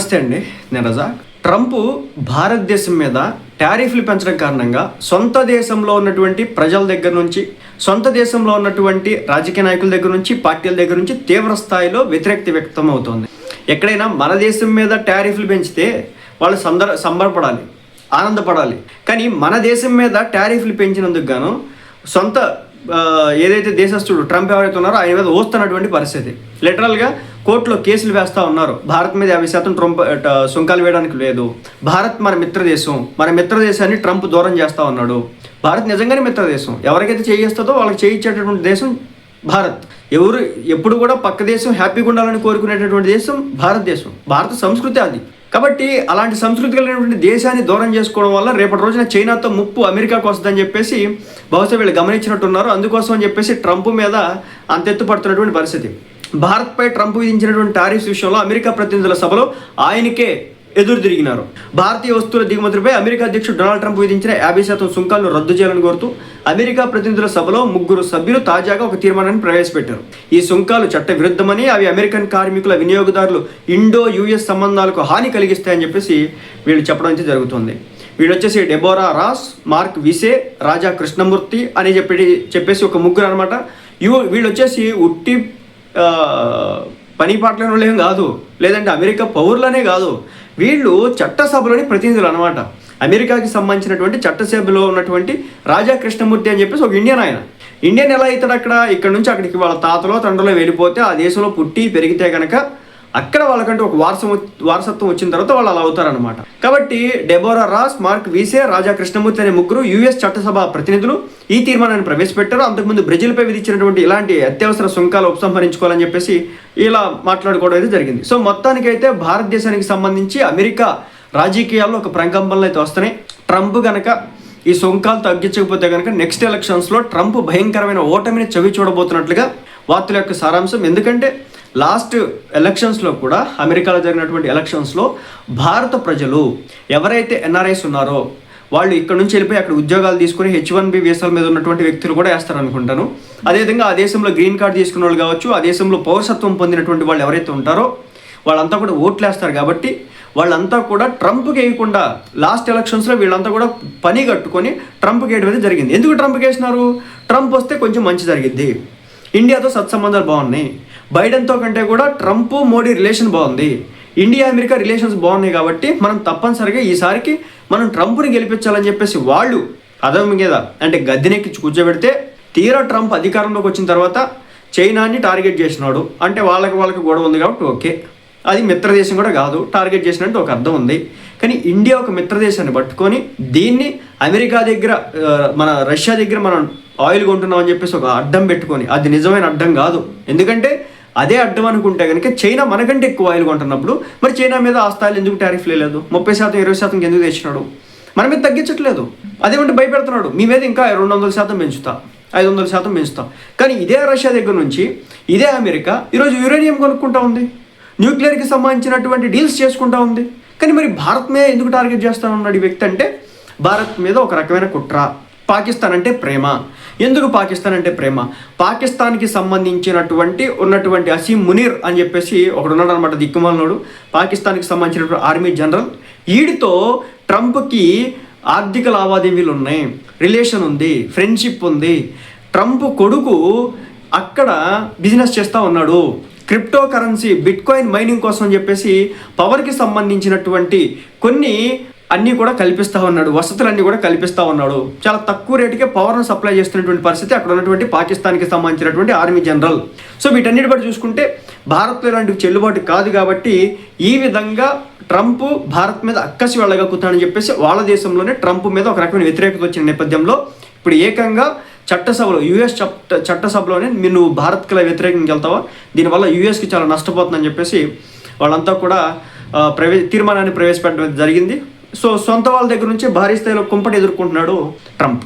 నమస్తే అండి, నేను రజాక్. ట్రంప్ భారతదేశం మీద టారిఫ్లు పెంచడం కారణంగా సొంత దేశంలో ఉన్నటువంటి ప్రజల దగ్గర నుంచి, సొంత దేశంలో ఉన్నటువంటి రాజకీయ నాయకుల దగ్గర నుంచి, పార్టీల దగ్గర నుంచి తీవ్ర స్థాయిలో వ్యతిరేకత వ్యక్తం అవుతోంది. ఎక్కడైనా మన దేశం మీద టారిఫ్లు పెంచితే వాళ్ళు సంబరపడాలి, ఆనందపడాలి. కానీ మన దేశం మీద టారిఫ్లు పెంచినందుకు గాను సొంత ఏదైతే దేశస్తుడు ట్రంప్ ఎవరైతే ఉన్నారో ఆయన మీద వస్తున్నటువంటి పరిస్థితి. లిటరల్గా కోర్టులో కేసులు వేస్తూ ఉన్నారు. భారత్ మీద 50% సుంకాలు వేయడానికి లేదు. భారత్ మన మిత్రదేశం, మన మిత్రదేశాన్ని ట్రంప్ దూరం చేస్తూ ఉన్నాడు. భారత్ నిజంగానే మిత్రదేశం. ఎవరికైతే చేయిస్తుందో వాళ్ళకి చేయించేటటువంటి దేశం భారత్. ఎప్పుడు కూడా పక్క దేశం హ్యాపీగా ఉండాలని కోరుకునేటటువంటి దేశం భారతదేశం. భారత సంస్కృతి అది. కాబట్టి అలాంటి సంస్కృతి కలిగినటువంటి దేశాన్ని దూరం చేసుకోవడం వల్ల రేపటి రోజున చైనాతో ముప్పు అమెరికాకు వస్తుందని చెప్పేసి బహుశా వీళ్ళు గమనించినట్టున్నారు. అందుకోసం అని చెప్పేసి ట్రంప్ మీద అంతెత్తుపడుతున్నటువంటి పరిస్థితి. భారత్పై ట్రంప్ విధించినటువంటి టారిఫ్స్ విషయంలో అమెరికా ప్రతినిధుల సభలో ఆయనకే ఎదురు తిరిగినారు. భారతీయ వస్తువుల దిగుమతులపై అమెరికా అధ్యక్షుడు డొనాల్డ్ ట్రంప్ విధించిన 50% సుంకాలను రద్దు చేయాలని కోరుతూ అమెరికా ప్రతినిధుల సభలో 3 సభ్యులు తాజాగా ఒక తీర్మానాన్ని ప్రవేశపెట్టారు. ఈ సుంకాలు చట్ట విరుద్ధమని, అవి అమెరికన్ కార్మికుల, వినియోగదారులు, ఇండో-యుఎస్ సంబంధాలకు హాని కలిగిస్తాయని చెప్పేసి వీళ్ళు చెప్పడం అయితే జరుగుతుంది. వీళ్ళు వచ్చేసి డెబోరా రాస్, మార్క్ విసే, రాజా కృష్ణమూర్తి అని చెప్పేసి ఒక 3 అనమాట. వీళ్ళు వచ్చేసి ఉట్టి పని పాటలేని వాళ్ళు ఏం కాదు, లేదంటే అమెరికా పౌరులనే కాదు, వీళ్ళు చట్టసభలోని ప్రతినిధులు అనమాట. అమెరికాకి సంబంధించినటువంటి చట్టసభలో ఉన్నటువంటి రాజా కృష్ణమూర్తి అని చెప్పేసి ఒక ఇండియన్ ఎలా అవుతాడు? ఇక్కడ నుంచి అక్కడికి వాళ్ళ తాతలో తండ్రిలో వెళ్ళిపోతే ఆ దేశంలో పుట్టి పెరిగితే కనుక అక్కడ వాళ్ళకంటే ఒక వారసత్వం వచ్చిన తర్వాత వాళ్ళు అలా అవుతారనమాట. కాబట్టి డెబోరా రాస్, మార్క్ వీసే, రాజా కృష్ణమూర్తి అనే 3 యుఎస్ చట్టసభ ప్రతినిధులు ఈ తీర్మానాన్ని ప్రవేశపెట్టారు. అంతకుముందు బ్రెజిల్పై విధించినటువంటి ఇలాంటి అత్యవసర సుంకాలు ఉపసంహరించుకోవాలని చెప్పేసి ఇలా మాట్లాడుకోవడం అయితే జరిగింది. సో మొత్తానికైతే భారతదేశానికి సంబంధించి అమెరికా రాజకీయాల్లో ఒక ప్రకంపనలు అయితే వస్తున్నాయి. ట్రంప్ కనుక ఈ సుంకాలు తగ్గించకపోతే కనుక నెక్స్ట్ ఎలక్షన్స్లో ట్రంప్ భయంకరమైన ఓటమిని చవి చూడబోతున్నట్లుగా వార్తల యొక్క సారాంశం. ఎందుకంటే లాస్ట్ ఎలక్షన్స్లో కూడా, అమెరికాలో జరిగినటువంటి ఎలక్షన్స్లో భారత ప్రజలు ఎవరైతే ఎన్ఆర్ఐస్ ఉన్నారో వాళ్ళు ఇక్కడ నుంచి వెళ్ళిపోయి అక్కడ ఉద్యోగాలు తీసుకుని H1B వీసాల మీద ఉన్నటువంటి వ్యక్తులు కూడా వేస్తారనుకుంటాను. అదేవిధంగా ఆ దేశంలో గ్రీన్ కార్డు తీసుకున్న వాళ్ళు కావచ్చు, ఆ దేశంలో పౌరసత్వం పొందినటువంటి వాళ్ళు ఎవరైతే ఉంటారో వాళ్ళంతా కూడా ఓట్లు వేస్తారు. కాబట్టి వాళ్ళంతా కూడా ట్రంప్కి వేయకుండా లాస్ట్ ఎలక్షన్స్లో వీళ్ళంతా కూడా పని కట్టుకొని ట్రంప్కి వేయడం అనేది జరిగింది. ఎందుకు ట్రంప్కి వేసినారు? ట్రంప్ వస్తే కొంచెం మంచి జరిగింది, ఇండియాతో సత్సంబంధాలు బాగున్నాయి, బైడెన్తో కంటే కూడా ట్రంప్ మోడీ రిలేషన్ బాగుంది, ఇండియా అమెరికా రిలేషన్స్ బాగున్నాయి, కాబట్టి మనం తప్పనిసరిగా ఈసారికి మనం ట్రంప్ని గెలిపించాలని చెప్పేసి వాళ్ళు అదం మీద అంటే గద్దెనెక్కించి కూర్చోబెడితే, తీరా ట్రంప్ అధికారంలోకి వచ్చిన తర్వాత చైనాని టార్గెట్ చేసినాడు అంటే వాళ్ళకి గొడవ ఉంది కాబట్టి ఓకే, అది మిత్రదేశం కూడా కాదు, టార్గెట్ చేసినట్టు ఒక అర్థం ఉంది. కానీ ఇండియా ఒక మిత్రదేశాన్ని పట్టుకొని దీన్ని అమెరికా దగ్గర, మన రష్యా దగ్గర మనం ఆయిల్ కొంటున్నాం అని చెప్పేసి ఒక అడ్డం పెట్టుకొని, అది నిజమైన అడ్డం కాదు. ఎందుకంటే అదే అడ్డం అనుకుంటే కనుక చైనా మనకంటే ఎక్కువ ఆయిల్ కొంటున్నప్పుడు మరి చైనా మీద ఆ స్థాయిలో ఎందుకు టారిఫ్ లేదు? 30%, 20% ఎందుకు తెచ్చినాడు? మన మీద తగ్గించట్లేదు, అదేమంటే భయపెడుతున్నాడు, మీ మీద ఇంకా 200% పెంచుతా, 500% పెంచుతా. కానీ ఇదే రష్యా దగ్గర నుంచి ఇదే అమెరికా ఈరోజు యురేనియం కొనుక్కుంటా ఉంది, న్యూక్లియర్కి సంబంధించినటువంటి డీల్స్ చేసుకుంటా ఉంది. కానీ మరి భారత్ మీద ఎందుకు టార్గెట్ చేస్తా ఉన్నాడు ఈ వ్యక్తి అంటే, భారత్ మీద ఒక రకమైన కుట్ర. పాకిస్తాన్ అంటే ప్రేమ. ఎందుకు పాకిస్తాన్ అంటే ప్రేమ? పాకిస్తాన్కి ఉన్నటువంటి అసీం మునీర్ అని చెప్పేసి ఒకడు ఉన్నాడు అనమాట, దిక్కుమాలనోడు, పాకిస్తాన్కి సంబంధించినటువంటి ఆర్మీ జనరల్. వీడితో ట్రంప్కి ఆర్థిక లావాదేవీలు ఉన్నాయి, రిలేషన్ ఉంది, ఫ్రెండ్షిప్ ఉంది. ట్రంప్ కొడుకు అక్కడ బిజినెస్ చేస్తూ ఉన్నాడు, క్రిప్టో కరెన్సీ, బిట్కాయిన్ మైనింగ్ కోసం చెప్పేసి పవర్కి సంబంధించినటువంటి కొన్ని అన్నీ కూడా కల్పిస్తూ ఉన్నాడు, వసతులన్నీ కూడా కల్పిస్తూ ఉన్నాడు. చాలా తక్కువ రేటుకే పవర్ను సప్లై చేస్తున్నటువంటి పరిస్థితి అక్కడ ఉన్నటువంటి పాకిస్తాన్కి సంబంధించినటువంటి ఆర్మీ జనరల్. సో వీటన్నిటి బట్టి చూసుకుంటే భారత్లో ఇలాంటివి చెల్లుబాటు కాదు. కాబట్టి ఈ విధంగా ట్రంప్ భారత్ మీద అక్కసి వెళ్ళగక్కుతాడని చెప్పేసి వాళ్ళ దేశంలోనే ట్రంప్ మీద ఒక రకమైన వ్యతిరేకత వచ్చిన నేపథ్యంలో ఇప్పుడు ఏకంగా చట్టసభలో, యుఎస్ చట్టసభలోనే నువ్వు భారత్కి వ్యతిరేకంగా వెళ్తావా, దీనివల్ల యుఎస్కి చాలా నష్టపోతుందని చెప్పేసి వాళ్ళంతా కూడా తీర్మానాన్ని ప్రవేశపెట్టడం జరిగింది. సో సొంత వాళ్ళ దగ్గర నుంచి భారీ స్థాయిలో కుంపటి ఎదుర్కొంటున్నాడు ట్రంప్.